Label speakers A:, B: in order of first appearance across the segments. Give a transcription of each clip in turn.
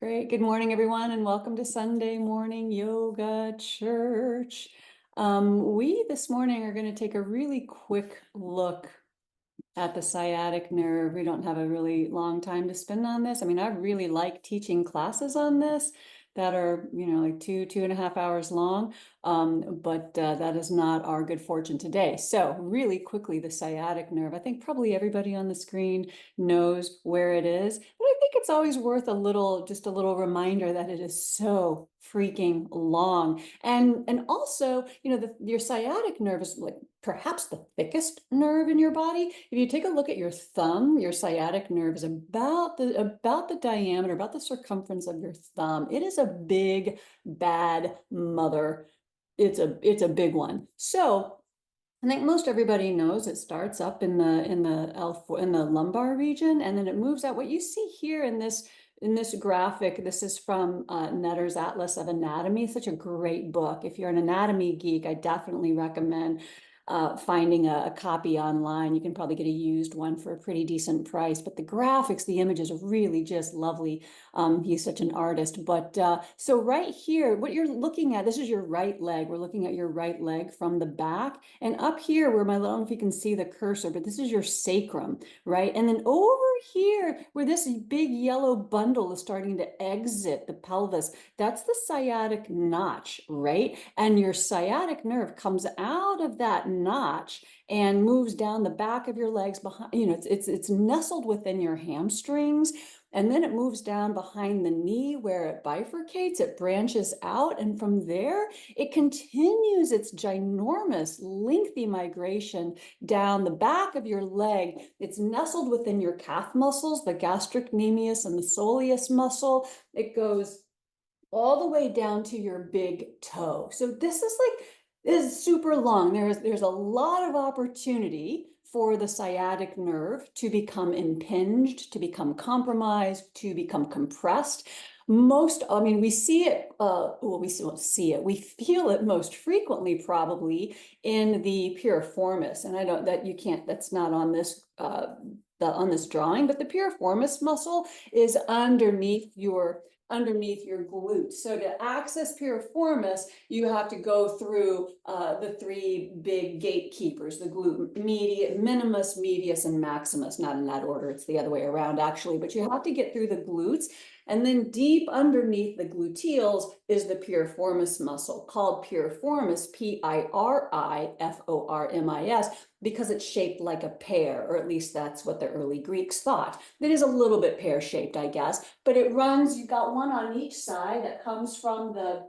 A: Great. Good morning, everyone, and welcome to Sunday morning yoga church. We this morning are going to take a really quick look at the sciatic nerve. We don't have a really long time to spend on this. I mean, I really like teaching classes on this that are, like 2.5 hours long. But that is not our good fortune today. So really quickly, the sciatic nerve, I think probably everybody on the screen knows where it is. But I think it's always worth just a little reminder that it is so freaking long. And also, your sciatic nerve is like perhaps the thickest nerve in your body. If you take a look at your thumb, your sciatic nerve is about the diameter, about the circumference of your thumb. It is a big, bad mother. It's a big one. So I think most everybody knows it starts up in the lumbar region, and then it moves out. What you see here in this graphic, this is from Netter's Atlas of Anatomy. Such a great book. If you're an anatomy geek, I definitely recommend finding a copy online. You can probably get a used one for a pretty decent price, but the graphics, the images are really just lovely. He's such an artist. But so right here, what you're looking at, this is your right leg. We're looking at your right leg from the back. And up here where I don't know if you can see the cursor, but this is your sacrum, right? And then over here where this big yellow bundle is starting to exit the pelvis, that's the sciatic notch, right? And your sciatic nerve comes out of that notch and moves down the back of your legs behind, it's nestled within your hamstrings. And then it moves down behind the knee where it bifurcates, it branches out. And from there, it continues its ginormous, lengthy migration down the back of your leg. It's nestled within your calf muscles, the gastrocnemius and the soleus muscle. It goes all the way down to your big toe. So this is super long. There's a lot of opportunity for the sciatic nerve to become impinged, to become compromised, to become compressed. We see it, we won't see it, we feel it most frequently probably in the piriformis. And that's not on this, on this drawing, but the piriformis muscle is underneath your glutes. So to access piriformis, you have to go through the three big gatekeepers, the glute minimus, medius, and maximus. Not in that order, it's the other way around actually, but you have to get through the glutes. And then deep underneath the gluteals is the piriformis muscle, called piriformis, Piriformis, because it's shaped like a pear, or at least that's what the early Greeks thought. It is a little bit pear-shaped, I guess, but it runs, you've got one on each side that comes from the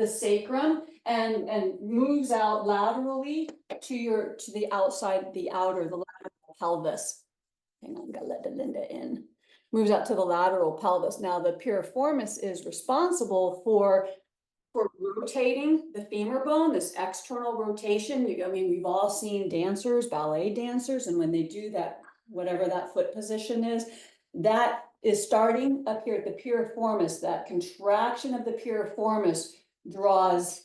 A: sacrum and moves out laterally to the outside, the lateral pelvis. Hang on, gotta let Linda in. Moves out to the lateral pelvis. Now the piriformis is responsible for rotating the femur bone, this external rotation. We've all seen dancers, ballet dancers, and when they do that, whatever that foot position is, that is starting up here at the piriformis. That contraction of the piriformis draws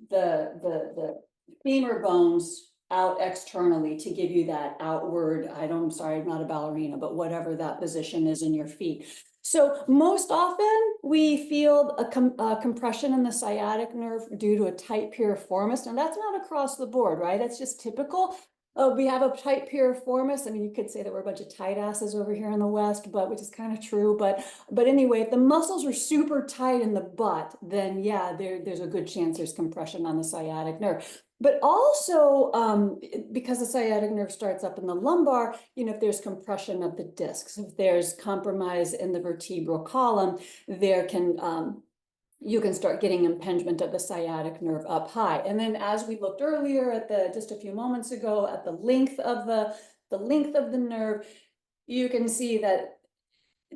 A: the femur bones out externally to give you that outward, I'm sorry, I'm not a ballerina, but whatever that position is in your feet. So most often we feel a compression in the sciatic nerve due to a tight piriformis. And that's not across the board, right? That's just typical. We have a tight piriformis. You could say that we're a bunch of tight asses over here in the West, but which is kind of true. But anyway, if the muscles are super tight in the butt, then yeah, there's a good chance there's compression on the sciatic nerve. But also, because the sciatic nerve starts up in the lumbar, if there's compression of the discs, if there's compromise in the vertebral column, you can start getting impingement of the sciatic nerve up high. And then as we looked earlier just a few moments ago at the length of the nerve, you can see that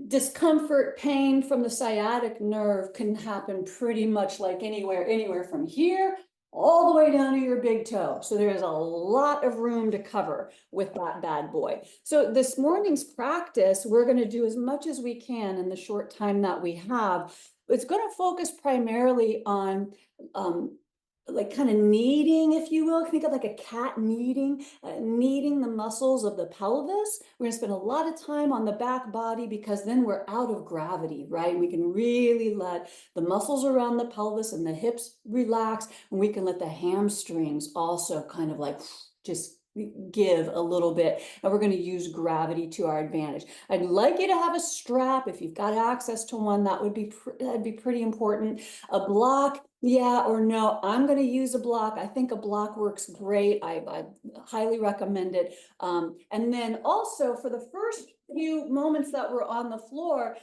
A: discomfort, pain from the sciatic nerve can happen pretty much like anywhere from here all the way down to your big toe. So there's a lot of room to cover with that bad boy. So this morning's practice, we're going to do as much as we can in the short time that we have. It's going to focus primarily on like kind of kneading, if you will. Think of like a cat kneading, kneading the muscles of the pelvis. We're gonna spend a lot of time on the back body because then we're out of gravity, right? We can really let the muscles around the pelvis and the hips relax, and we can let the hamstrings also kind of like just give a little bit, and we're going to use gravity to our advantage. I'd like you to have a strap if you've got access to one. That'd be pretty important. A block, yeah or no? I'm going to use a block. I think a block works great. I highly recommend it. And then also for the first few moments that we're on the floor,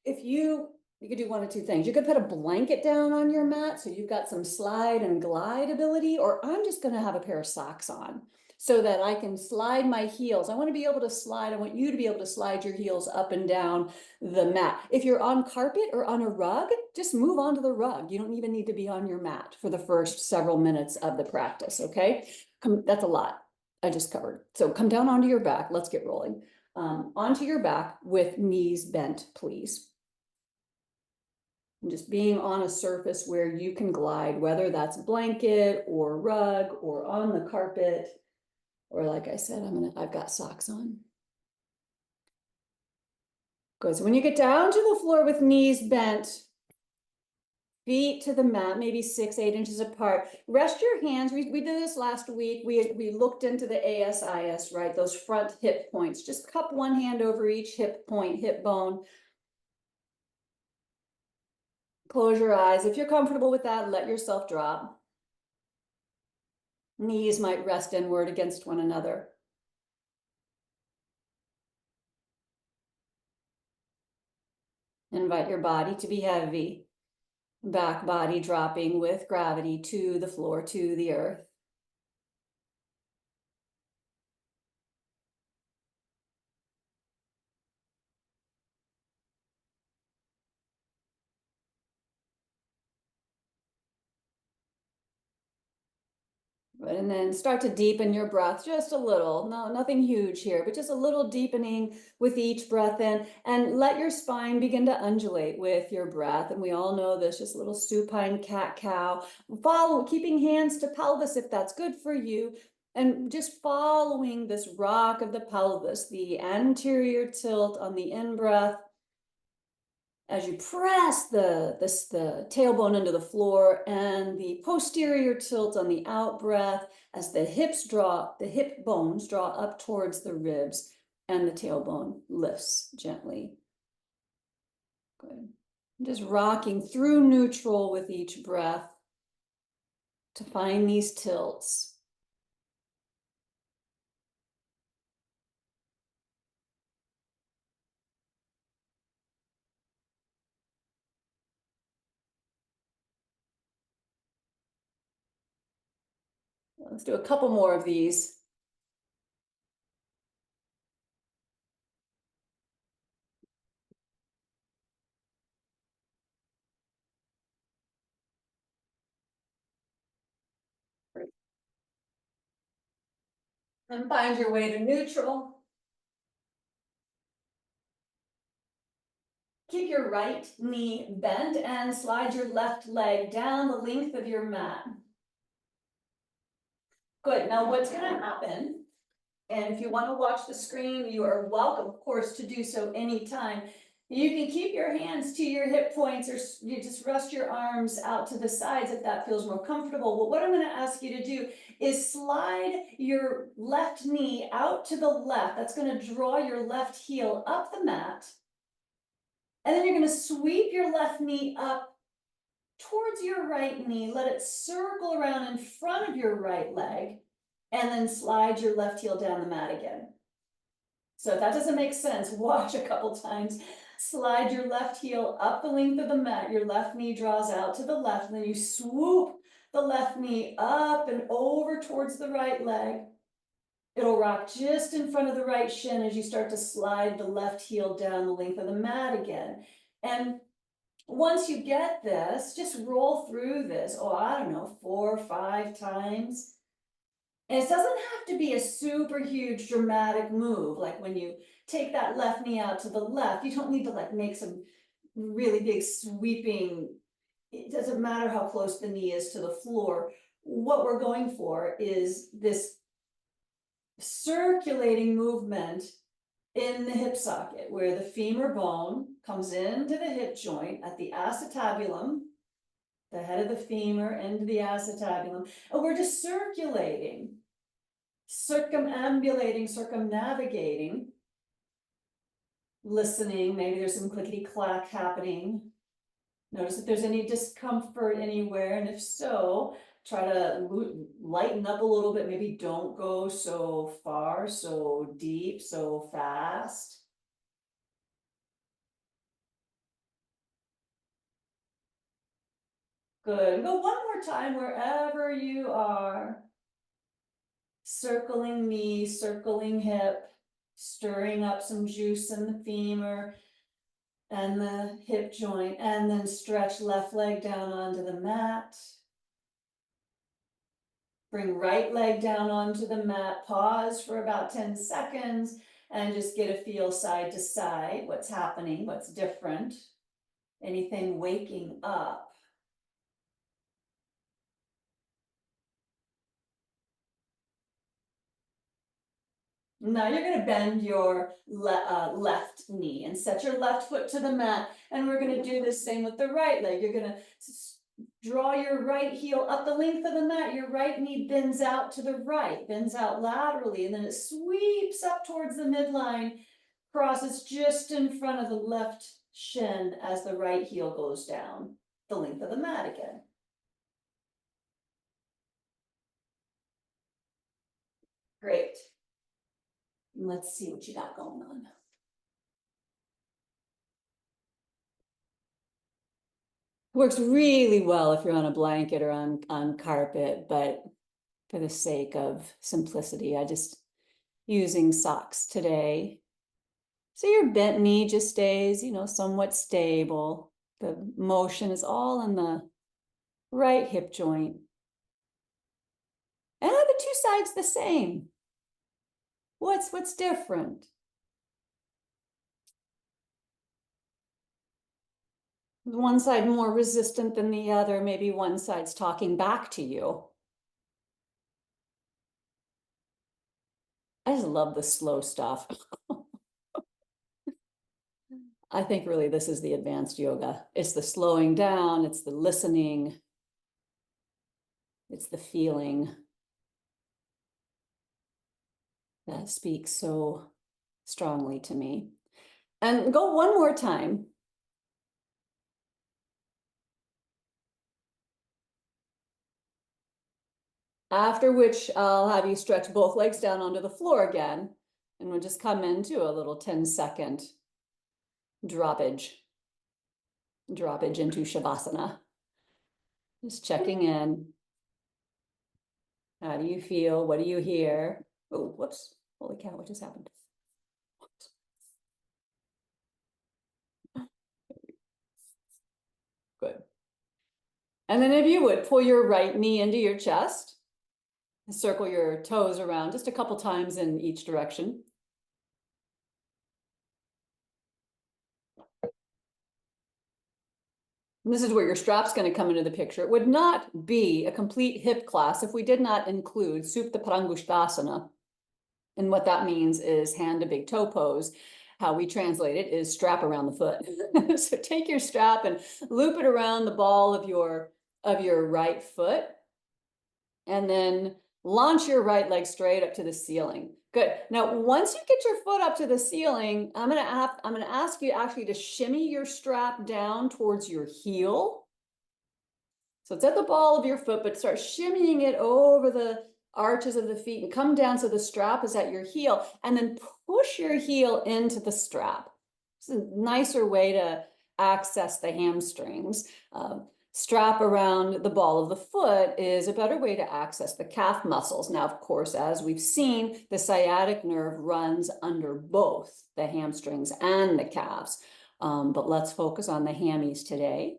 A: if you could do one of two things. You could put a blanket down on your mat so you've got some slide and glide ability, or I'm just going to have a pair of socks on so that I can slide my heels. I want to be able to slide. I want you to be able to slide your heels up and down the mat. If you're on carpet or on a rug, just move onto the rug. You don't even need to be on your mat for the first several minutes of the practice, okay? That's a lot I just covered. So come down onto your back. Let's get rolling. Onto your back with knees bent, please. And just being on a surface where you can glide, whether that's blanket or rug or on the carpet, or like I said, I've got socks on. Good. So when you get down to the floor with knees bent, feet to the mat, maybe 6-8 inches apart. Rest your hands. We did this last week. We looked into the ASIS, right? Those front hip points. Just cup one hand over each hip point, hip bone. Close your eyes. If you're comfortable with that, let yourself drop. Knees might rest inward against one another. Invite your body to be heavy. Back body dropping with gravity to the floor, to the earth. And then start to deepen your breath just a little. No, nothing huge here, but just a little deepening with each breath in, and let your spine begin to undulate with your breath. And we all know this, just a little supine cat-cow. Follow, keeping hands to pelvis if that's good for you. And just following this rock of the pelvis, the anterior tilt on the in-breath, as you press the tailbone into the floor, and the posterior tilt on the out breath as the hip bones draw up towards the ribs and the tailbone lifts gently. Good. Just rocking through neutral with each breath to find these tilts. Let's do a couple more of these. And find your way to neutral. Keep your right knee bent and slide your left leg down the length of your mat. Good. Now what's going to happen, and if you want to watch the screen, you are welcome, of course, to do so anytime. You can keep your hands to your hip points, or you just rest your arms out to the sides if that feels more comfortable. But what I'm going to ask you to do is slide your left knee out to the left. That's going to draw your left heel up the mat. And then you're going to sweep your left knee up towards your right knee. Let it circle around in front of your right leg, and then slide your left heel down the mat again. So if that doesn't make sense, watch a couple times. Slide your left heel up the length of the mat. Your left knee draws out to the left, and then you swoop the left knee up and over towards the right leg. It'll rock just in front of the right shin as you start to slide the left heel down the length of the mat again. And once you get this, just roll through this, I don't know, 4 or 5 times. And it doesn't have to be a super huge dramatic move. Like when you take that left knee out to the left, you don't need to like make some really big sweeping. It doesn't matter how close the knee is to the floor. what we're going for is this circulating movement in the hip socket, where the femur bone comes into the hip joint at the acetabulum, the head of the femur into the acetabulum, and we're just circulating, circumambulating, circumnavigating, listening. Maybe there's some clickety clack happening. Notice if there's any discomfort anywhere, and if so, try to lighten up a little bit. Maybe don't go so far, so deep, so fast. Good. Go one more time wherever you are. Circling knee, circling hip, stirring up some juice in the femur and the hip joint, and then stretch left leg down onto the mat. Bring right leg down onto the mat, pause for about 10 seconds, and just get a feel side to side. What's happening? What's different? Anything waking up? Now you're going to bend your left knee and set your left foot to the mat. And we're going to do the same with the right leg. You're going to draw your right heel up the length of the mat. Your right knee bends out to the right, bends out laterally, and then it sweeps up towards the midline, crosses just in front of the left shin as the right heel goes down the length of the mat again. Great. Let's see what you got going on. Works really well if you're on a blanket or on carpet, but for the sake of simplicity, I just using socks today. So your bent knee just stays, somewhat stable. The motion is all in the right hip joint. And are the two sides the same? What's different? One side more resistant than the other. Maybe one side's talking back to you. I just love the slow stuff. I think really this is the advanced yoga. It's the slowing down, it's the listening, it's the feeling that speaks so strongly to me. And go one more time. After which I'll have you stretch both legs down onto the floor again, and we'll just come into a little 10-second droppage into Shavasana. Just checking in. How do you feel? What do you hear? Oh, whoops. Holy cow, what just happened? Good. And then if you would, pull your right knee into your chest. Circle your toes around just a couple times in each direction. And this is where your strap's going to come into the picture. It would not be a complete hip class if we did not include Supta Parangushtasana. And what that means is hand to big toe pose. How we translate it is strap around the foot. So take your strap and loop it around the ball of your right foot. And then launch your right leg straight up to the ceiling. Good. Now, once you get your foot up to the ceiling, I'm going to ask you actually to shimmy your strap down towards your heel. So it's at the ball of your foot, but start shimmying it over the arches of the feet and come down so the strap is at your heel, and then push your heel into the strap. It's a nicer way to access the hamstrings. Strap around the ball of the foot is a better way to access the calf muscles. Now, of course, as we've seen, the sciatic nerve runs under both the hamstrings and the calves. But let's focus on the hammies today.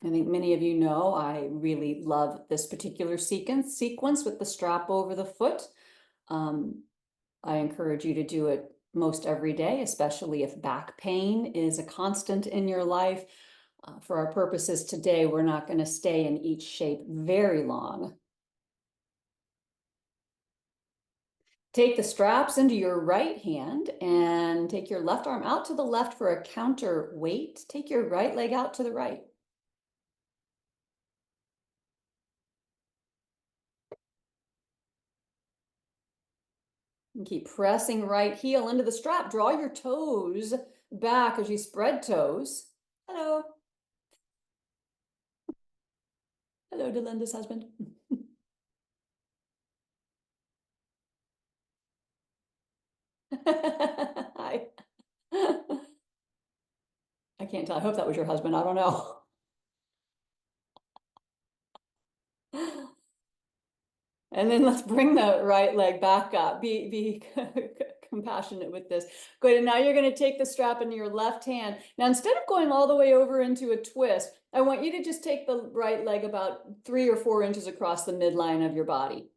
A: I think many of you know I really love this particular sequence with the strap over the foot. I encourage you to do it most every day, especially if back pain is a constant in your life. For our purposes today, we're not going to stay in each shape very long. Take the straps into your right hand and take your left arm out to the left for a counter weight. Take your right leg out to the right. And keep pressing right heel into the strap. Draw your toes back as you spread toes. Hello. Hello, Delinda's husband. Hi. I can't tell. I hope that was your husband. I don't know. And then let's bring the right leg back up. Be compassionate with this. Good. And now you're going to take the strap in your left hand. Now, instead of going all the way over into a twist, I want you to just take the right leg about 3 or 4 inches across the midline of your body.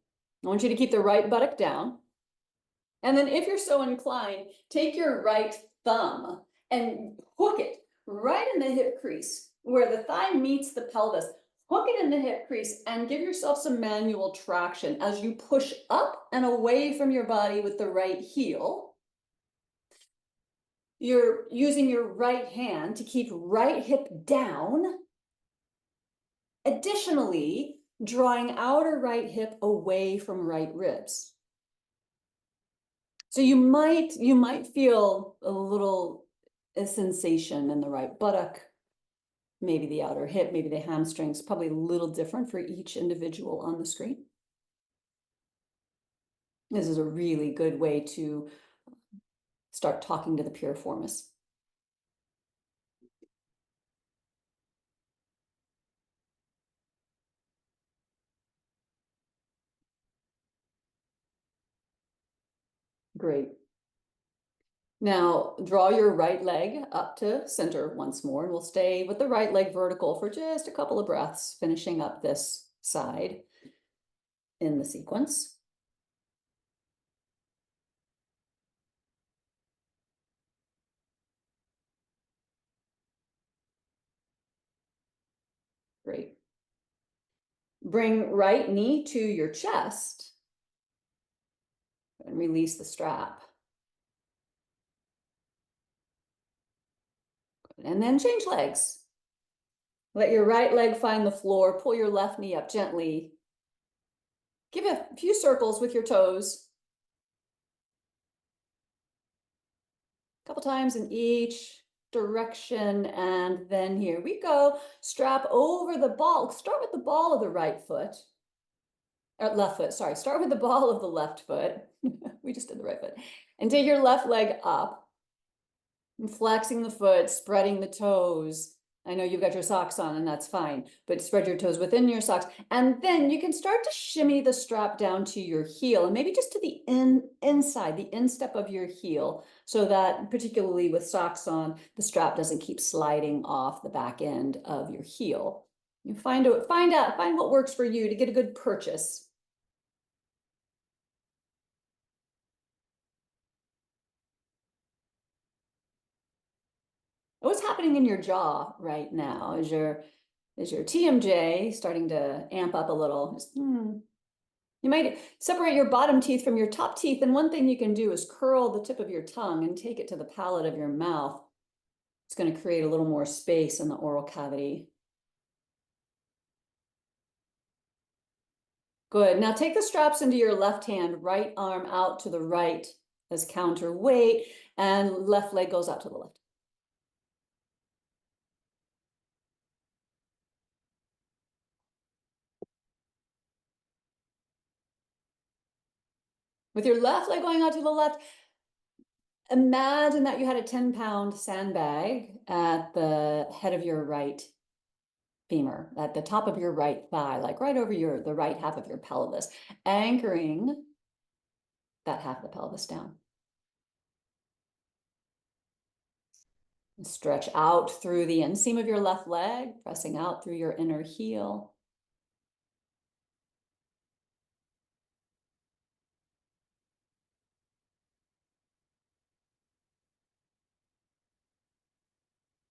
A: I want you to keep the right buttock down. And then if you're so inclined, take your right thumb and hook it right in the hip crease where the thigh meets the pelvis. Hook it in the hip crease and give yourself some manual traction as you push up and away from your body with the right heel. You're using your right hand to keep right hip down. Additionally, drawing outer right hip away from right ribs. So you might feel a sensation in the right buttock, maybe the outer hip, maybe the hamstrings, probably a little different for each individual on the screen. This is a really good way to start talking to the piriformis. Great. Now draw your right leg up to center once more, and we'll stay with the right leg vertical for just a couple of breaths, finishing up this side in the sequence. Great. Bring right knee to your chest and release the strap. And then change legs. Let your right leg find the floor. Pull your left knee up gently. Give a few circles with your toes. A couple times in each direction. And then here we go. Strap over the ball. Start with the ball of the right foot. Or left foot, sorry. Start with the ball of the left foot. We just did the right foot. And take your left leg up. And flexing the foot, spreading the toes. I know you've got your socks on and that's fine, but spread your toes within your socks. And then you can start to shimmy the strap down to your heel and maybe just to the inside, the instep of your heel, so that particularly with socks on, the strap doesn't keep sliding off the back end of your heel. You find what works for you to get a good purchase. What's happening in your jaw right now? Is your TMJ starting to amp up a little? You might separate your bottom teeth from your top teeth, and one thing you can do is curl the tip of your tongue and take it to the palate of your mouth. It's going to create a little more space in the oral cavity. Good. Now take the straps into your left hand, right arm out to the right as counterweight, and left leg goes out to the left. With your left leg going out to the left, imagine that you had a 10-pound sandbag at the head of your right femur, at the top of your right thigh, like right over the right half of your pelvis, anchoring that half of the pelvis down. Stretch out through the inseam of your left leg, pressing out through your inner heel.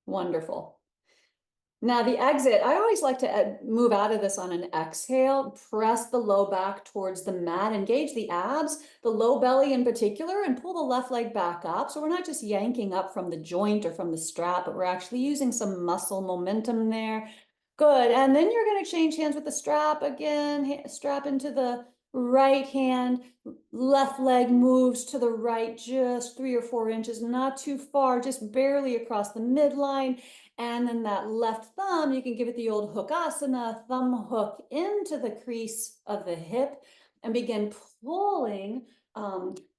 A: Wonderful. Now the exit, I always like to move out of this on an exhale, press the low back towards the mat, engage the abs, the low belly in particular, and pull the left leg back up. So we're not just yanking up from the joint or from the strap, but we're actually using some muscle momentum there. Good, and then you're gonna change hands with the strap again, strap into the right hand, left leg moves to the right just 3 or 4 inches, not too far, just barely across the midline. And then that left thumb, you can give it the old hookasana, thumb hook into the crease of the hip and begin pulling.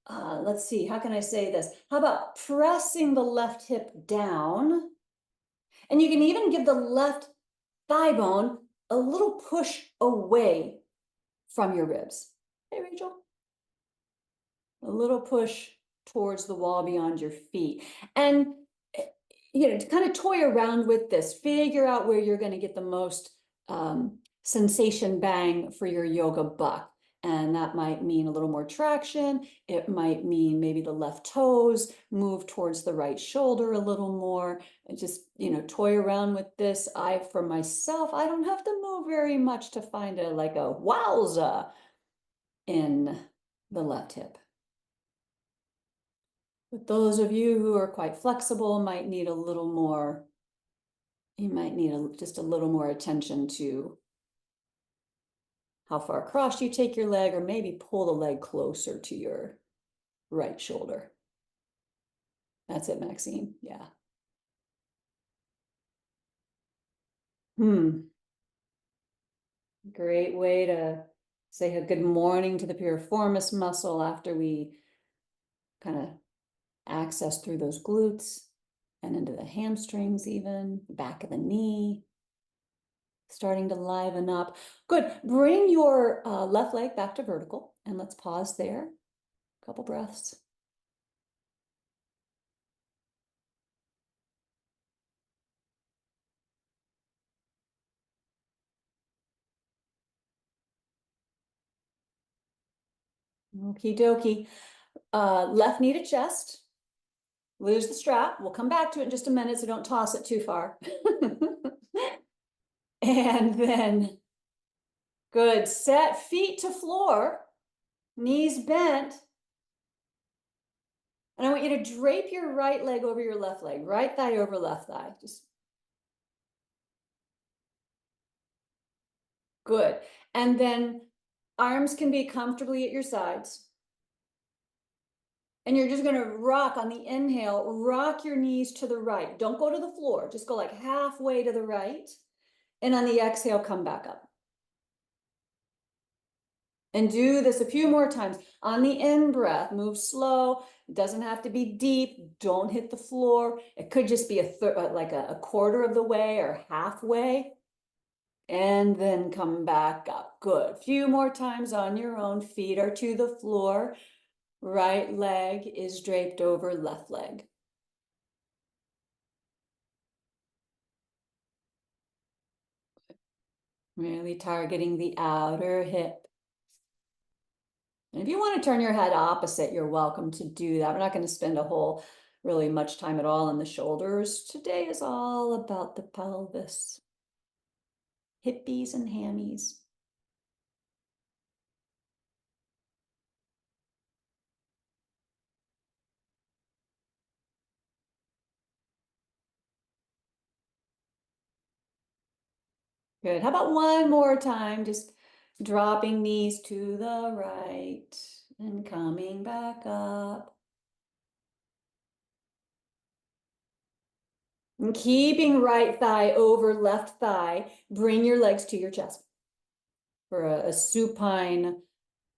A: Let's see, how can I say this? How about pressing the left hip down? And you can even give the left thigh bone a little push away from your ribs. Hey, Rachel. A little push towards the wall beyond your feet. And, to kind of toy around with this, figure out where you're going to get the most sensation bang for your yoga buck. And that might mean a little more traction. It might mean maybe the left toes move towards the right shoulder a little more. And just, toy around with this. For myself, I don't have to move very much to find a wowza in the left hip. But those of you who are quite flexible might need a little more, you might need just a little more attention to how far across you take your leg, or maybe pull the leg closer to your right shoulder. That's it, Maxine. Yeah. Great way to say a good morning to the piriformis muscle after we kind of access through those glutes and into the hamstrings, even back of the knee. Starting to liven up. Good. Bring your left leg back to vertical, and let's pause there. Couple breaths. Okie dokie. Left knee to chest. Lose the strap. We'll come back to it in just a minute, so don't toss it too far. And then, good. Set feet to floor, knees bent. And I want you to drape your right leg over your left leg, right thigh over left thigh. Just good. And then arms can be comfortably at your sides. And you're just going to rock on the inhale, rock your knees to the right. Don't go to the floor. Just go like halfway to the right. And on the exhale, come back up. And do this a few more times. On the in-breath, move slow. It doesn't have to be deep. Don't hit the floor. It could just be like a quarter of the way or halfway. And then come back up. Good. Few more times on your own. Feet are to the floor. Right leg is draped over left leg. Really targeting the outer hip. And if you want to turn your head opposite, you're welcome to do that. We're not going to spend really much time at all on the shoulders. Today is all about the pelvis. Hippies and hammies. Good. How about one more time? Just dropping knees to the right and coming back up. And keeping right thigh over left thigh, bring your legs to your chest for a supine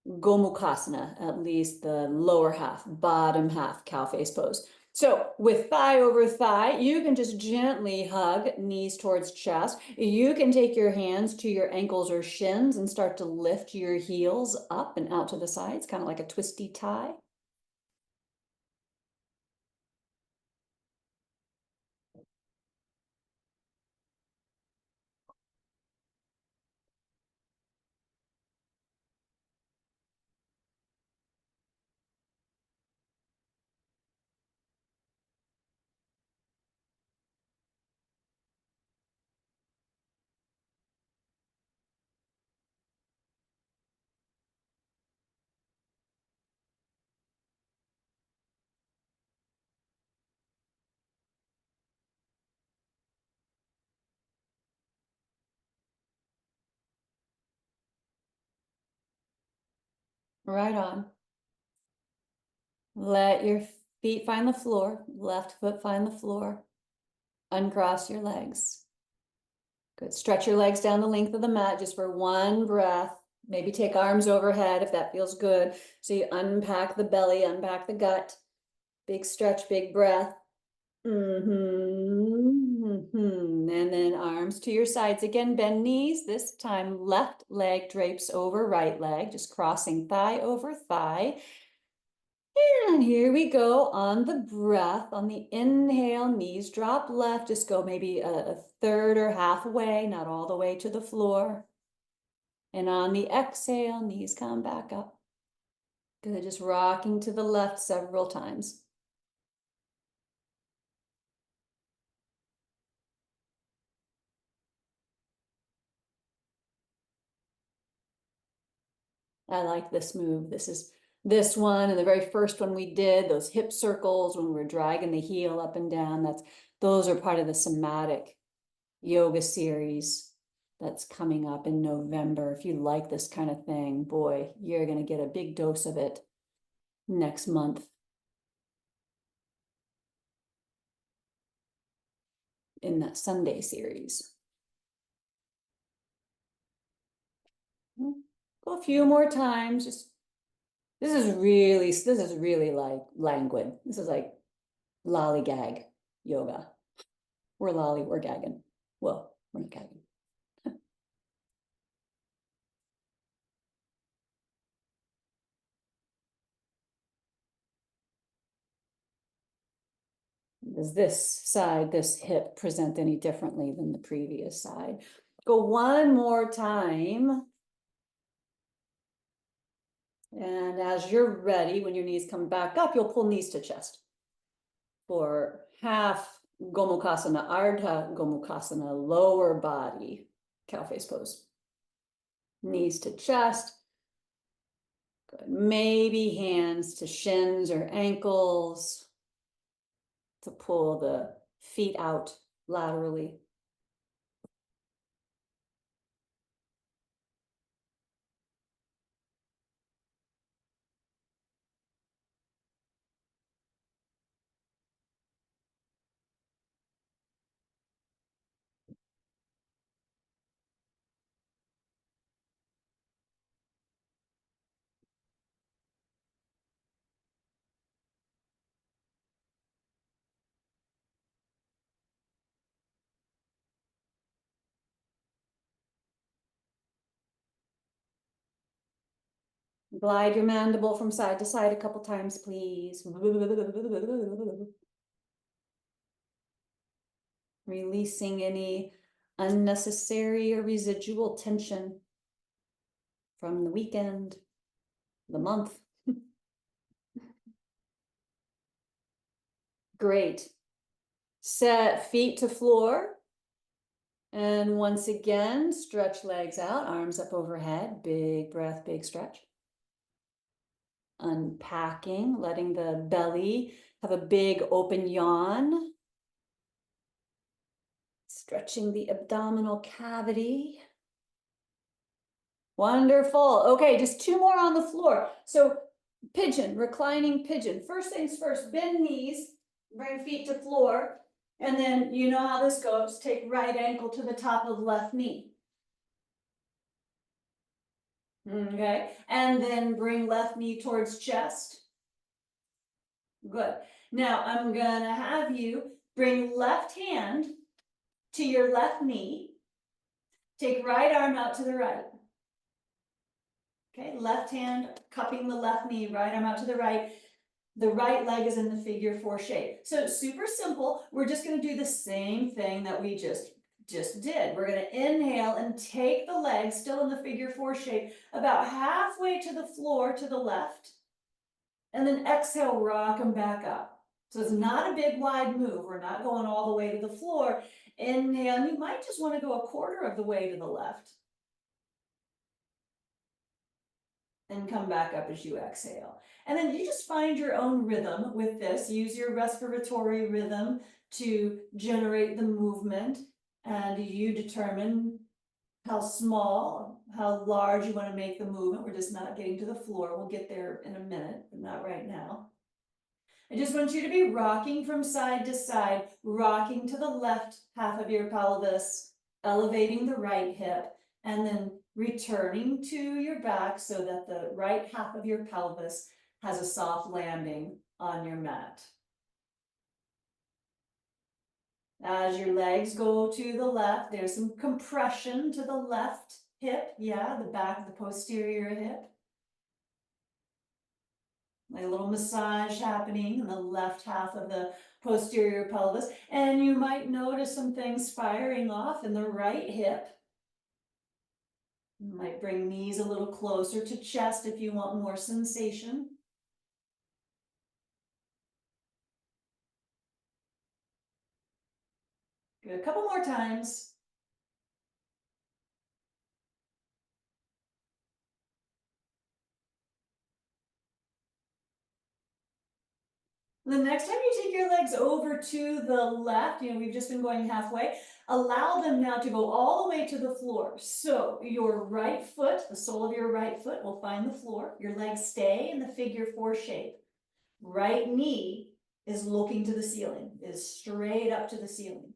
A: Gomukhasana, at least the lower half, bottom half, cow face pose. So with thigh over thigh, you can just gently hug knees towards chest. You can take your hands to your ankles or shins and start to lift your heels up and out to the sides, kind of like a twisty tie. Right on. Let your feet find the floor. Left foot find the floor. Uncross your legs. Good. Stretch your legs down the length of the mat just for one breath. Maybe take arms overhead if that feels good. So you unpack the belly, unpack the gut. Big stretch, big breath. And then arms to your sides again. Bend knees. This time left leg drapes over right leg, just crossing thigh over thigh. And here we go on the breath. On the inhale, knees drop left. Just go maybe a third or halfway, not all the way to the floor. And on the exhale, knees come back up. Good, just rocking to the left several times. I like this move. This is this one and the very first one we did, those hip circles when we're dragging the heel up and down. Those are part of the somatic yoga series that's coming up in November. If you like this kind of thing, boy, you're going to get a big dose of it next month in that Sunday series. Go a few more times. Just this is really like languid. This is like lollygag yoga. We're gagging. Well, we're not gagging. Does this side, this hip present any differently than the previous side? Go one more time. And as you're ready, when your knees come back up, you'll pull knees to chest for half Gomukhasana, Ardha Gomukhasana, lower body, cow face pose. Knees to chest. Good. Maybe hands to shins or ankles to pull the feet out laterally. Glide your mandible from side to side a couple times, please. Releasing any unnecessary or residual tension from the weekend, the month. Great. Set feet to floor. And once again, stretch legs out, arms up overhead. Big breath, big stretch. Unpacking, letting the belly have a big open yawn. Stretching the abdominal cavity. Wonderful. Okay, just two more on the floor. So pigeon, reclining pigeon. First things first, bend knees, bring feet to floor. And then you know how this goes. Take right ankle to the top of left knee. Okay, and then bring left knee towards chest. Good. Now I'm gonna have you bring left hand to your left knee. Take right arm out to the right. Okay, left hand cupping the left knee, right arm out to the right. The right leg is in the figure four shape. So super simple. We're just going to do the same thing that we just did. We're going to inhale and take the legs still in the figure four shape about halfway to the floor to the left. And then exhale, rock them back up. So it's not a big wide move. We're not going all the way to the floor. Inhale, you might just want to go a quarter of the way to the left. And come back up as you exhale. And then you just find your own rhythm with this. Use your respiratory rhythm to generate the movement, and you determine how small, how large you want to make the movement. We're just not getting to the floor. We'll get there in a minute, but not right now. I just want you to be rocking from side to side, rocking to the left half of your pelvis, elevating the right hip, and then returning to your back so that the right half of your pelvis has a soft landing on your mat. As your legs go to the left, there's some compression to the left hip. Yeah, the back of the posterior hip. Like a little massage happening in the left half of the posterior pelvis. And you might notice some things firing off in the right hip. You might bring knees a little closer to chest if you want more sensation. Good. A couple more times. The next time you take your legs over to the left, we've just been going halfway, allow them now to go all the way to the floor. So your right foot, the sole of your right foot will find the floor. Your legs stay in the figure 4 shape. Right knee is looking to the ceiling, is straight up to the ceiling.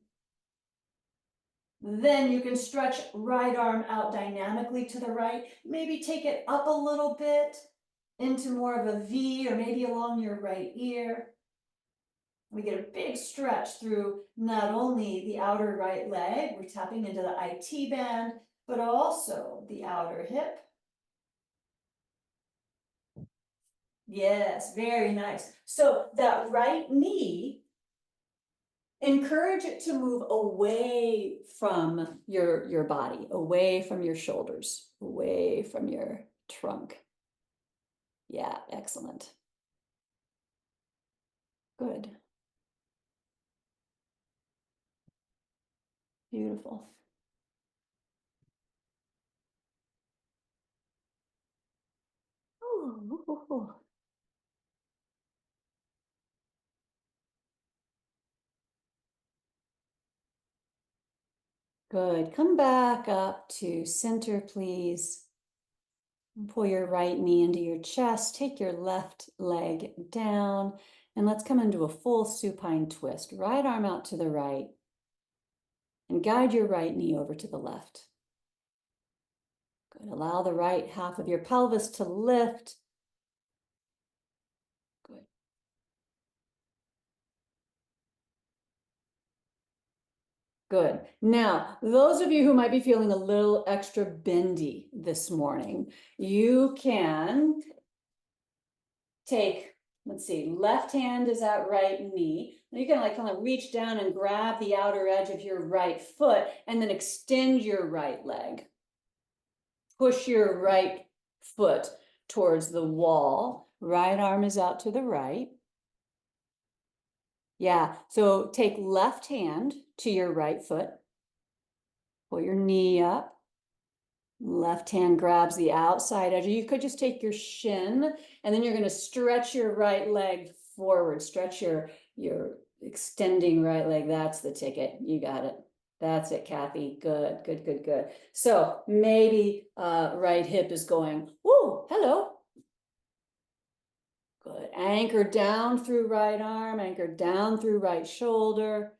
A: Then you can stretch right arm out dynamically to the right. Maybe take it up a little bit into more of a V or maybe along your right ear. We get a big stretch through not only the outer right leg, we're tapping into the IT band, but also the outer hip. Yes, very nice. So that right knee, encourage it to move away from your body, away from your shoulders, away from your trunk. Yeah, excellent. Good. Beautiful. Ooh. Good. Come back up to center, please. And pull your right knee into your chest. Take your left leg down. And let's come into a full supine twist. Right arm out to the right. And guide your right knee over to the left. Good. Allow the right half of your pelvis to lift. Good. Good. Now, those of you who might be feeling a little extra bendy this morning, you can take, let's see, left hand is at right knee. You can like kind of reach down and grab the outer edge of your right foot and then extend your right leg. Push your right foot towards the wall. Right arm is out to the right. Yeah, so take left hand to your right foot. Pull your knee up. Left hand grabs the outside edge. You could just take your shin and then you're going to stretch your right leg forward. Stretch your extending right leg. That's the ticket. You got it. That's it, Kathy. Good, good, good, good. So maybe right hip is going, woo, hello. Good. Anchor down through right arm, anchor down through right shoulder.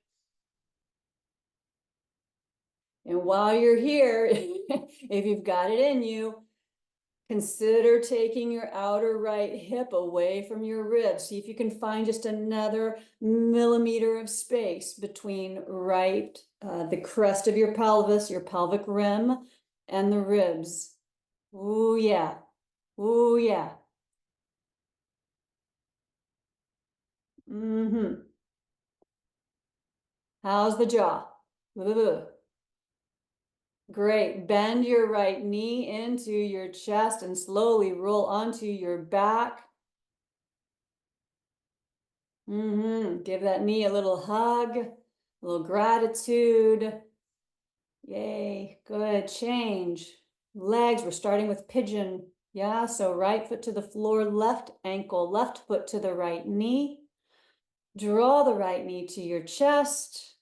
A: And while you're here, if you've got it in you, consider taking your outer right hip away from your ribs. See if you can find just another millimeter of space between the crest of your pelvis, your pelvic rim, and the ribs. Ooh, yeah. Ooh, yeah. Mm-hmm. How's the jaw? Ooh. Great. Bend your right knee into your chest and slowly roll onto your back. Give that knee a little hug, a little gratitude. Yay. Good. Change. Legs. We're starting with pigeon. Yeah. So right foot to the floor, left ankle, left foot to the right knee. Draw the right knee to your chest.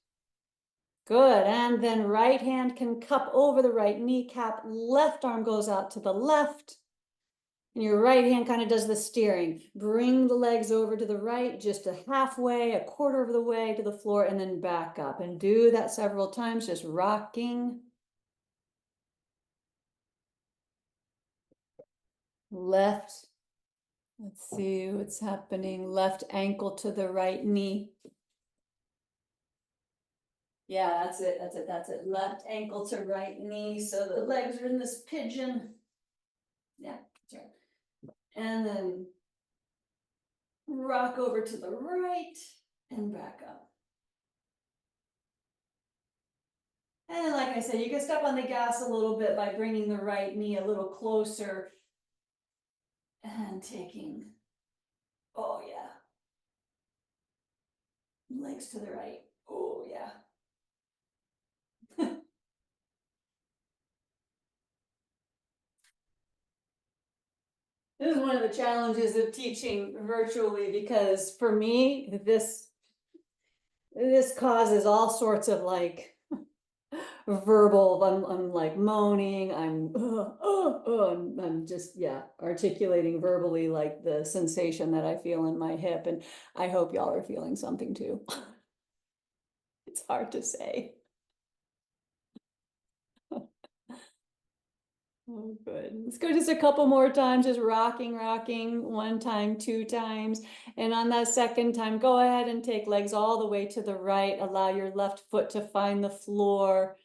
A: Good, and then right hand can cup over the right kneecap, left arm goes out to the left, and your right hand kind of does the steering. Bring the legs over to the right, just a halfway, a quarter of the way to the floor, and then back up. And do that several times, just rocking. Left, let's see what's happening. Left ankle to the right knee. Yeah, that's it, that's it, that's it. Left ankle to right knee, so the legs are in this pigeon. Yeah, that's right. And then rock over to the right and back up. And like I said, you can step on the gas a little bit by bringing the right knee a little closer and taking, oh yeah, legs to the right. Oh yeah. This is one of the challenges of teaching virtually, because for me, this causes all sorts of like verbal, I'm like moaning, I'm just, yeah, articulating verbally like the sensation that I feel in my hip, and I hope y'all are feeling something too. It's hard to say. Oh, good. Let's go just a couple more times, just rocking, rocking, one time, two times. And on that second time, go ahead and take legs all the way to the right. Allow your left foot to find the floor.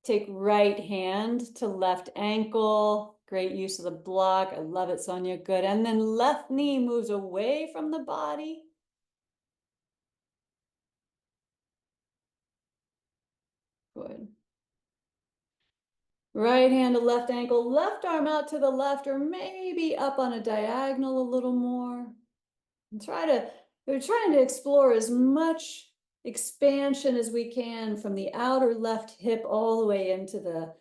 A: Take right hand to left ankle. Great use of the block. I love it, Sonia. Good. And then left knee moves away from the body. Good. Right hand to left ankle, left arm out to the left, or maybe up on a diagonal a little more. And we're trying to explore as much expansion as we can from the outer left hip all the way into the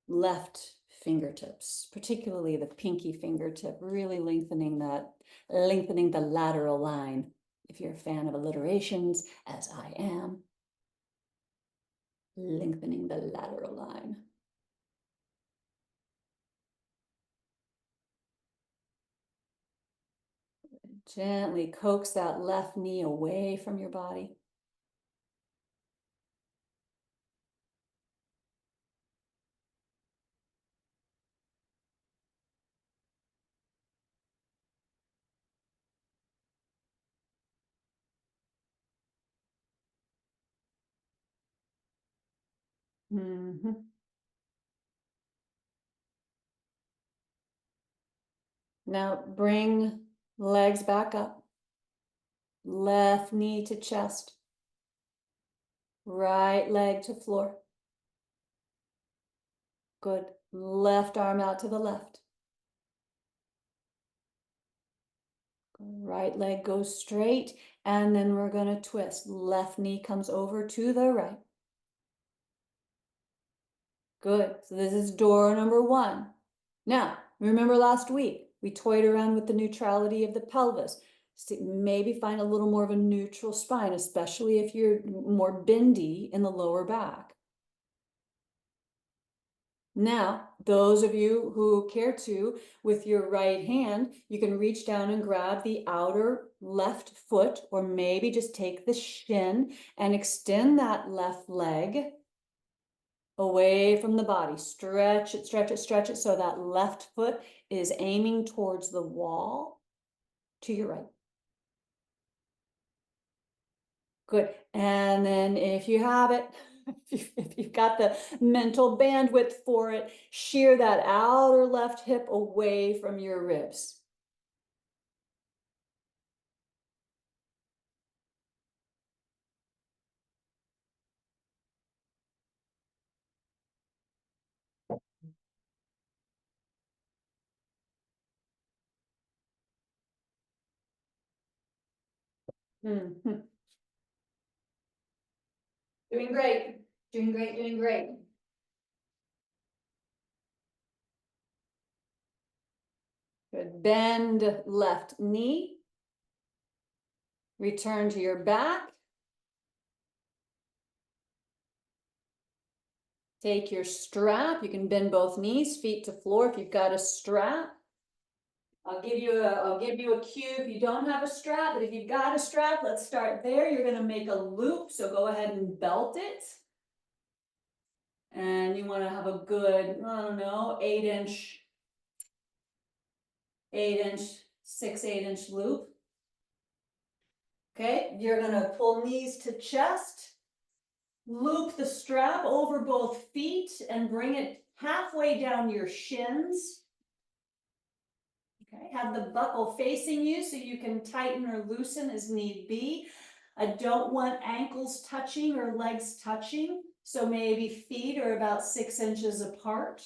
A: left fingertips, particularly the pinky fingertip, really lengthening the lateral line. If you're a fan of alliterations, as I am, lengthening the lateral line. Gently coax that left knee away from your body. Mm-hmm. Now bring legs back up. Left knee to chest. Right leg to floor. Good. Left arm out to the left. Right leg goes straight, and then we're going to twist. Left knee comes over to the right. Good. So this is door number one. Now, remember last week, we toyed around with the neutrality of the pelvis. So maybe find a little more of a neutral spine, especially if you're more bendy in the lower back. Now, those of you who care to, with your right hand, you can reach down and grab the outer left foot, or maybe just take the shin and extend that left leg away from the body. Stretch it, stretch it, stretch it, so that left foot is aiming towards the wall to your right. Good. And then if you have it, if you've got the mental bandwidth for it, shear that outer left hip away from your ribs. Mm-hmm. Doing great, doing great, doing great. Good. Bend left knee. Return to your back. Take your strap. You can bend both knees, feet to floor if you've got a strap. I'll give you a cue if you don't have a strap, but if you've got a strap, let's start there. You're going to make a loop, so go ahead and belt it. And you want to have a good, I don't know, 8-inch, 6-8-inch loop. Okay, you're going to pull knees to chest, loop the strap over both feet and bring it halfway down your shins. Okay, have the buckle facing you so you can tighten or loosen as need be. I don't want ankles touching or legs touching, so maybe feet are about 6 inches apart.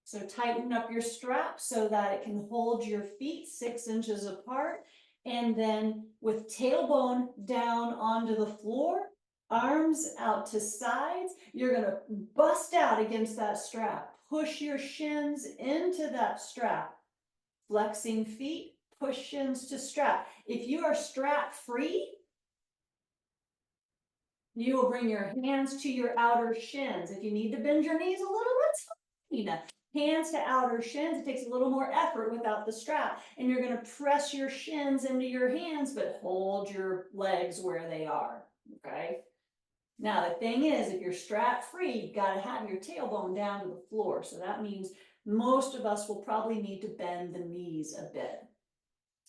A: So tighten up your strap so that it can hold your feet 6 inches apart. And then with tailbone down onto the floor, arms out to sides, you're going to bust out against that strap. Push your shins into that strap. Flexing feet, push shins to strap. If you are strap free, you will bring your hands to your outer shins. If you need to bend your knees a little, that's fine. Hands to outer shins. It takes a little more effort without the strap. And you're going to press your shins into your hands, but hold your legs where they are. Okay. Now, the thing is, if you're strap free, you've got to have your tailbone down to the floor. So that means most of us will probably need to bend the knees a bit.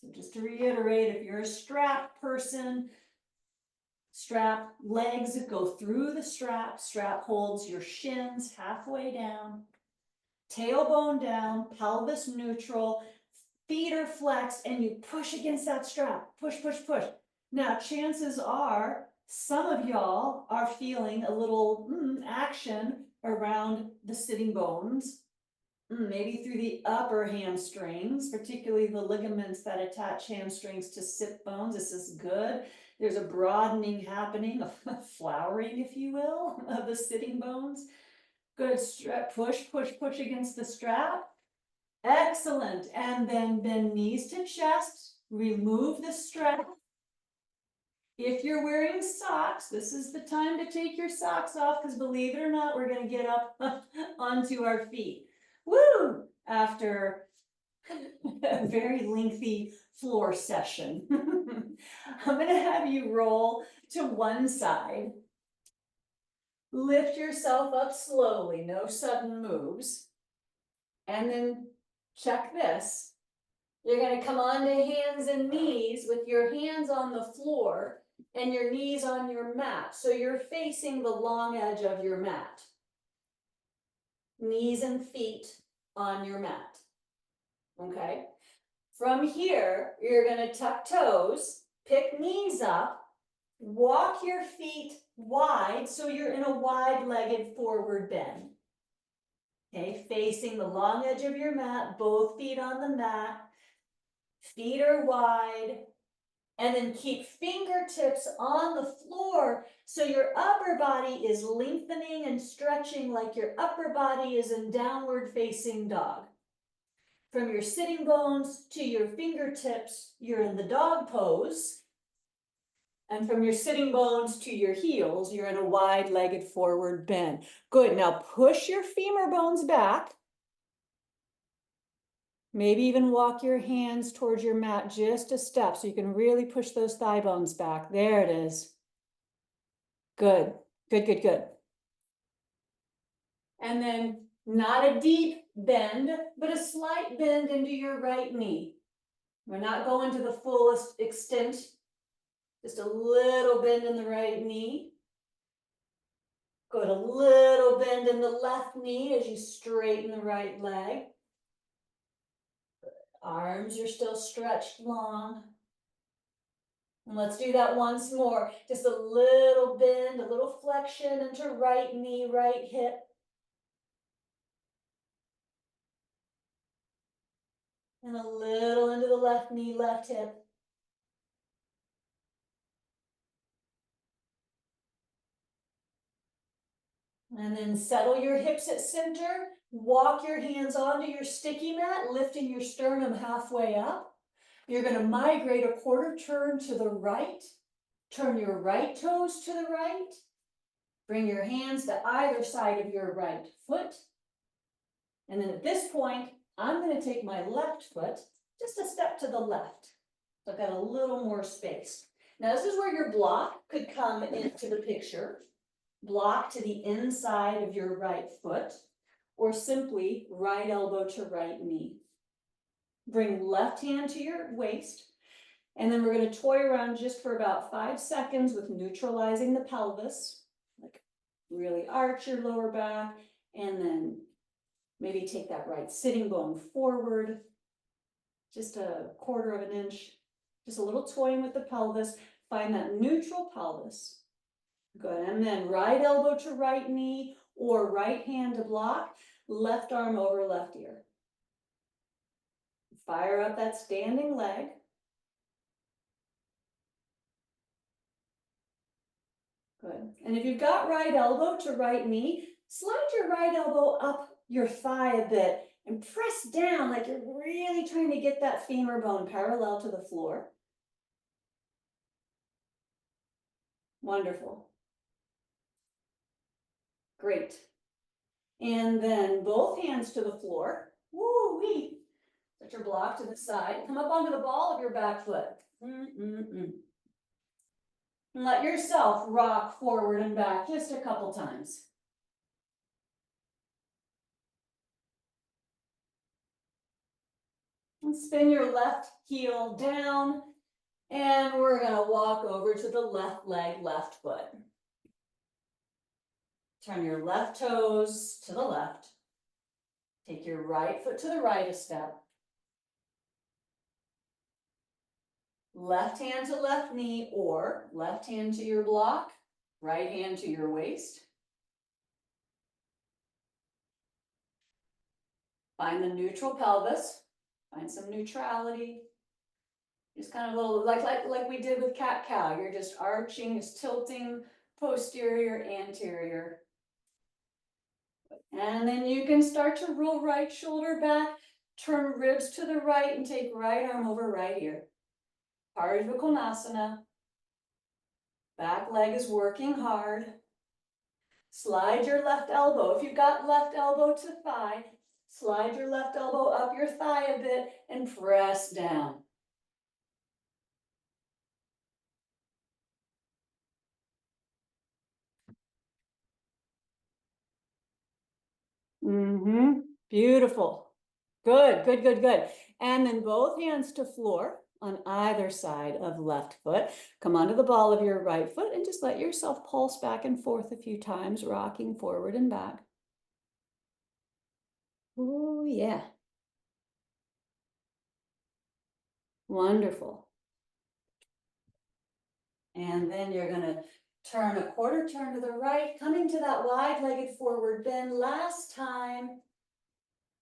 A: So just to reiterate, if you're a strap person, strap legs go through the strap, strap holds your shins halfway down, tailbone down, pelvis neutral, feet are flexed, and you push against that strap. Push, push, push. Now, chances are some of y'all are feeling a little action around the sitting bones, maybe through the upper hamstrings, particularly the ligaments that attach hamstrings to sit bones. This is good. There's a broadening happening, a flowering, if you will, of the sitting bones. Good. Push, push, push against the strap. Excellent. And then bend knees to chest. Remove the strap. If you're wearing socks, this is the time to take your socks off, because believe it or not, we're going to get up onto our feet. Woo! After a very lengthy floor session. I'm going to have you roll to one side. Lift yourself up slowly, no sudden moves. And then check this. You're going to come onto hands and knees with your hands on the floor and your knees on your mat. So you're facing the long edge of your mat. Knees and feet on your mat. Okay. From here, you're going to tuck toes, pick knees up, walk your feet wide so you're in a wide-legged forward bend. Okay, facing the long edge of your mat, both feet on the mat, feet are wide, and then keep fingertips on the floor so your upper body is lengthening and stretching like your upper body is in downward facing dog. From your sitting bones to your fingertips, you're in the dog pose. And from your sitting bones to your heels, you're in a wide-legged forward bend. Good. Now push your femur bones back. Maybe even walk your hands towards your mat just a step so you can really push those thigh bones back. There it is. Good. Good, good, good. And then not a deep bend, but a slight bend into your right knee. We're not going to the fullest extent. Just a little bend in the right knee. Good, a little bend in the left knee as you straighten the right leg. Arms are still stretched long. And let's do that once more. Just a little bend, a little flexion into right knee, right hip. And a little into the left knee, left hip. And then settle your hips at center. Walk your hands onto your sticky mat, lifting your sternum halfway up. You're going to migrate a quarter turn to the right. Turn your right toes to the right. Bring your hands to either side of your right foot. And then at this point, I'm going to take my left foot just a step to the left. So I've got a little more space. Now this is where your block could come into the picture. Block to the inside of your right foot, or simply right elbow to right knee. Bring left hand to your waist, and then we're going to toy around just for about 5 seconds with neutralizing the pelvis. Like really arch your lower back, and then maybe take that right sitting bone forward, just a 1/4 of an inch, just a little toying with the pelvis. Find that neutral pelvis. Good, and then right elbow to right knee, or right hand to block, left arm over left ear. Fire up that standing leg. Good, and if you've got right elbow to right knee, slide your right elbow up your thigh a bit and press down like you're really trying to get that femur bone parallel to the floor. Wonderful. Great. And then both hands to the floor. Woo-wee. Set your block to the side. Come up onto the ball of your back foot. And let yourself rock forward and back just a couple times. And spin your left heel down. And we're going to walk over to the left leg, left foot. Turn your left toes to the left. Take your right foot to the right a step. Left hand to left knee, or left hand to your block, right hand to your waist. Find the neutral pelvis. Find some neutrality. Just kind of a little, like we did with cat-cow. You're just arching, just tilting posterior, anterior. And then you can start to roll right shoulder back, turn ribs to the right, and take right arm over right ear. Ardha Konasana. Back leg is working hard. Slide your left elbow. If you've got left elbow to thigh, slide your left elbow up your thigh a bit and press down. Beautiful. Good, good, good, good. And then both hands to floor on either side of left foot. Come onto the ball of your right foot and just let yourself pulse back and forth a few times, rocking forward and back. Oh, yeah. Wonderful. And then you're going to turn a 1/4 turn to the right, coming to that wide-legged forward bend. Last time.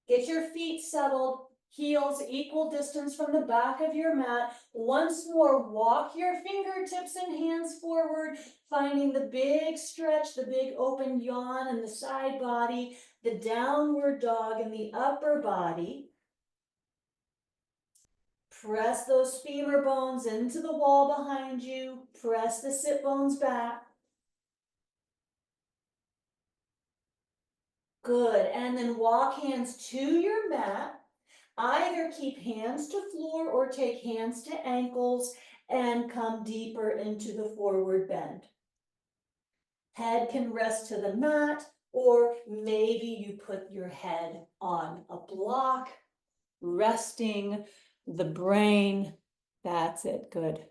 A: Get your feet settled, heels equal distance from the back of your mat. Once more, walk your fingertips and hands forward, finding the big stretch, the big open yawn in the side body, the downward dog in the upper body. Press those femur bones into the wall behind you. Press the sit bones back. Good, and then walk hands to your mat. Either keep hands to floor or take hands to ankles and come deeper into the forward bend. Head can rest to the mat, or maybe you put your head on a block, resting the brain. That's it, good.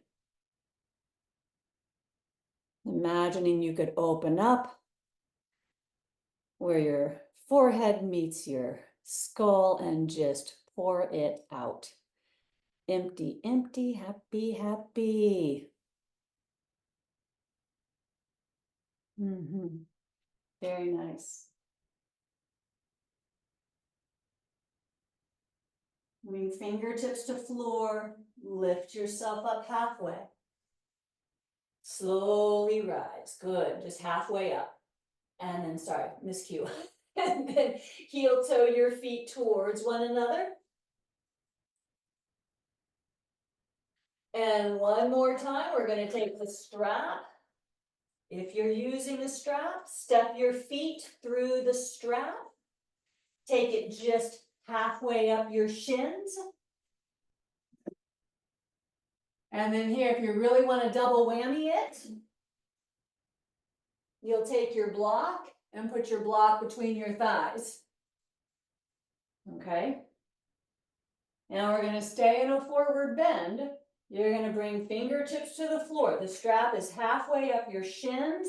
A: Imagining you could open up where your forehead meets your skull and just pour it out. Empty, empty, happy, happy. Very nice. Bring fingertips to floor. Lift yourself up halfway. Slowly rise. Good. Just halfway up. And then, sorry, miscue. And then heel toe your feet towards one another. And one more time, we're going to take the strap If you're using a strap, step your feet through the strap. Take it just halfway up your shins. And then here, if you really want to double whammy it, you'll take your block and put your block between your thighs. Okay. Now we're going to stay in a forward bend. You're going to bring fingertips to the floor. The strap is halfway up your shins.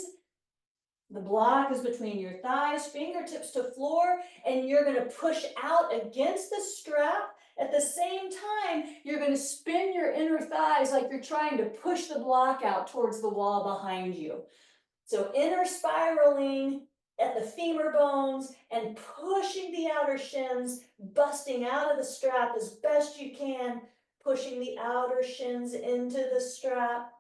A: The block is between your thighs, fingertips to floor, and you're going to push out against the strap. At the same time, you're going to spin your inner thighs like you're trying to push the block out towards the wall behind you. So inner spiraling at the femur bones and pushing the outer shins, busting out of the strap as best you can, pushing the outer shins into the strap.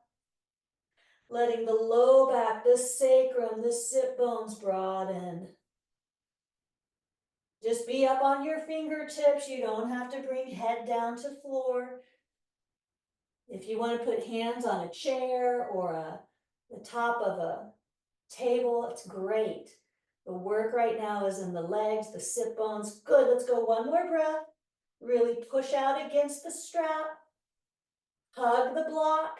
A: Letting the low back, the sacrum, the sit bones broaden. Just be up on your fingertips. You don't have to bring head down to floor. If you want to put hands on a chair or the top of a table, it's great. The work right now is in the legs, the sit bones. Good, let's go one more breath. Really push out against the strap. Hug the block.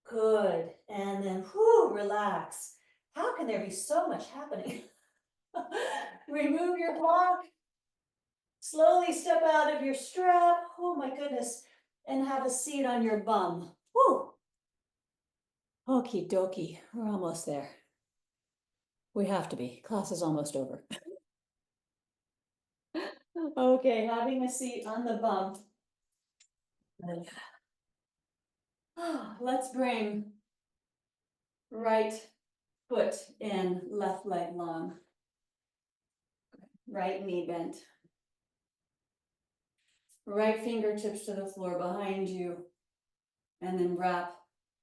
A: Good, and then whoo, relax. How can there be so much happening? Remove your block. Slowly step out of your strap. Oh my goodness. And have a seat on your bum. Whoo. Okie dokie, we're almost there. We have to be. Class is almost over. Okay, having a seat on the bum. Let's bring right foot in, left leg long. Right knee bent. Right fingertips to the floor behind you. And then wrap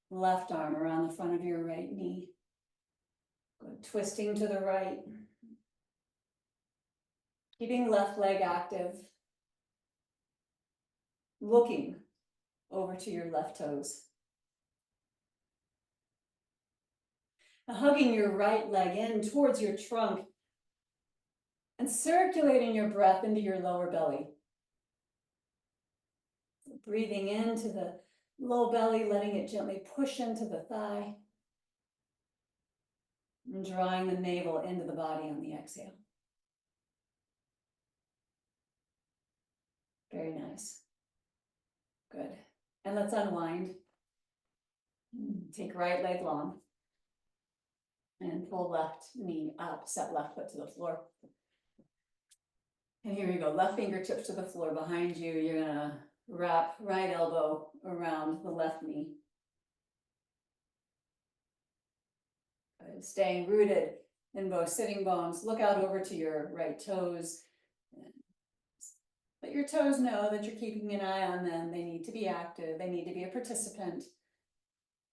A: left arm around the front of your right knee. Good. Twisting to the right. Keeping left leg active. Looking over to your left toes. Now hugging your right leg in towards your trunk and circulating your breath into your lower belly. Breathing into the low belly, letting it gently push into the thigh. And drawing the navel into the body on the exhale. Very nice. Good. And let's unwind. Take right leg long. And pull left knee up, set left foot to the floor. And here you go, left fingertips to the floor behind you. You're gonna wrap right elbow around the left knee. Good. Staying rooted in both sitting bones. Look out over to your right toes. Let your toes know that you're keeping an eye on them. They need to be active. They need to be a participant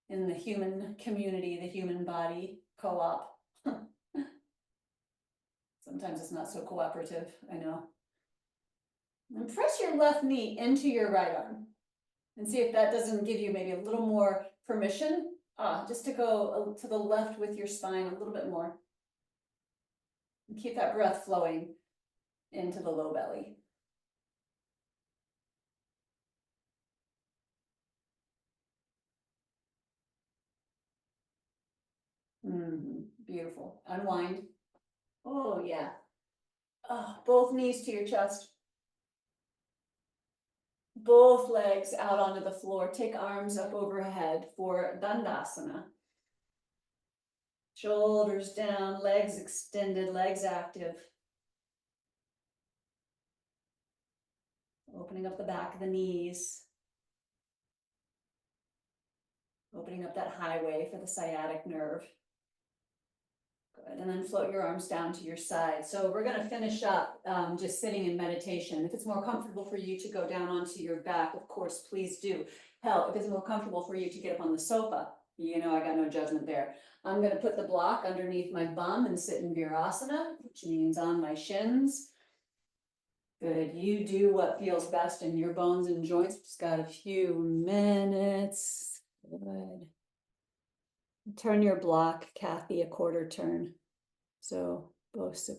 A: in the human community, the human body co-op. Sometimes it's not so cooperative, I know. And press your left knee into your right arm and see if that doesn't give you maybe a little more permission, just to go to the left with your spine a little bit more. And keep that breath flowing into the low belly. Beautiful. Unwind. Oh, yeah. Both knees to your chest. Both legs out onto the floor. Take arms up overhead for Dandasana. Shoulders down, legs extended, legs active. Opening up the back of the knees. Opening up that highway for the sciatic nerve. Good, and then float your arms down to your side. So we're gonna finish up just sitting in meditation. If it's more comfortable for you to go down onto your back, of course, please do. Hell, if it's more comfortable for you to get up on the sofa, you know I got no judgment there. I'm gonna put the block underneath my bum and sit in Virasana, which means on my shins. Good, you do what feels best in your bones and joints. Just got a few minutes. Good. Turn your block, Kathy, a quarter turn. So both. See.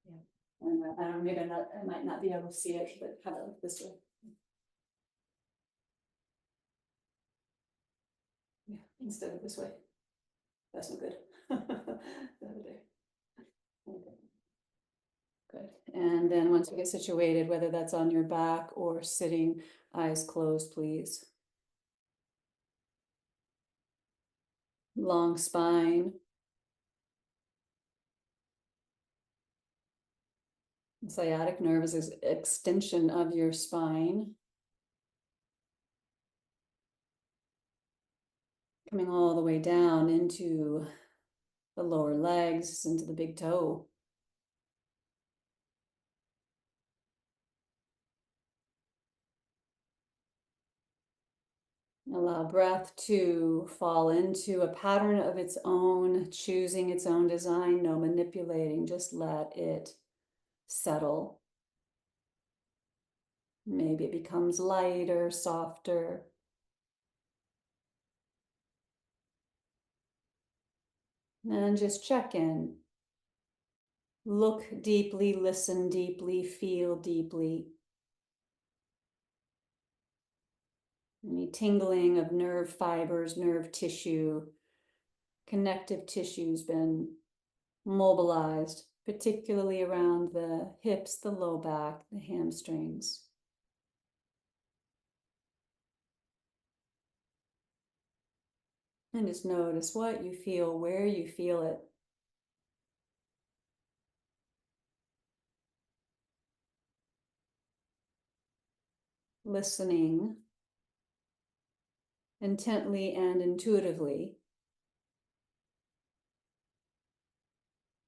A: Yeah. I don't know, maybe I might not be able to see it, but have it look this way. Yeah, instead of this way. That's not good. The other day. Okay. Good. And then once you get situated, whether that's on your back or sitting, eyes closed, please. Long spine. The sciatic nerve is an extension of your spine. Coming all the way down into the lower legs, into the big toe. Allow breath to fall into a pattern of its own, choosing its own design, no manipulating, just let it settle. Maybe it becomes lighter, softer. And just check in. Look deeply, listen deeply, feel deeply. Any tingling of nerve fibers, nerve tissue, connective tissue's been mobilized, particularly around the hips, the low back, the hamstrings. And just notice what you feel, where you feel it. Listening intently and intuitively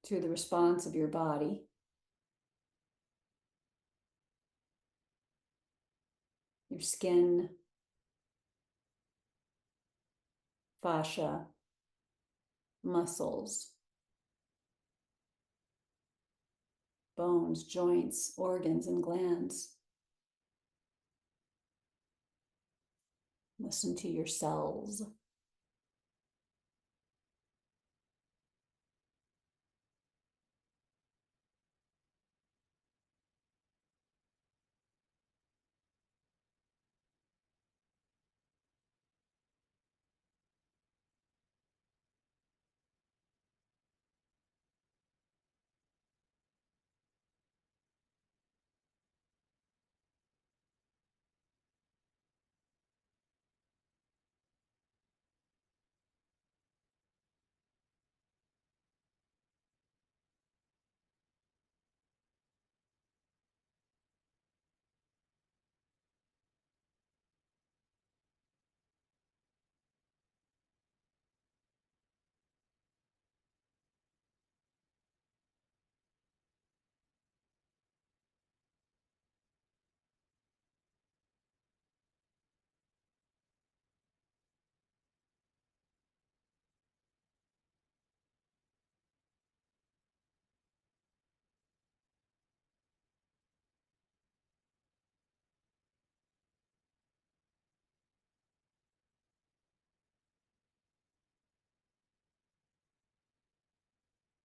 A: to the response of your body. Your skin, fascia, muscles, bones, joints, organs, and glands. Listen to your cells.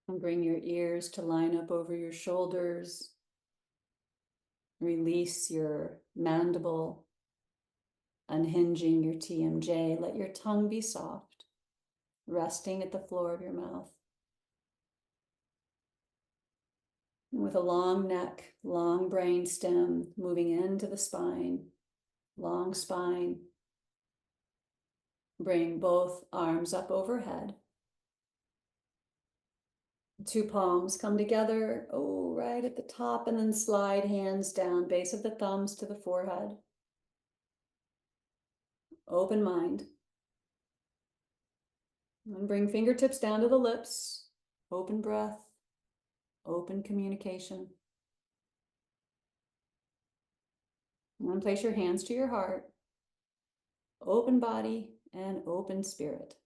A: And bring your ears to line up over your shoulders. Release your mandible, unhinging your TMJ. Let your tongue be soft, resting at the floor of your mouth. And with a long neck, long brain stem, moving into the spine, long spine. Bring both arms up overhead. Two palms come together, right at the top, and then slide hands down, base of the thumbs to the forehead. Open mind. And bring fingertips down to the lips. Open breath, open communication. And then place your hands to your heart. Open body and open spirit.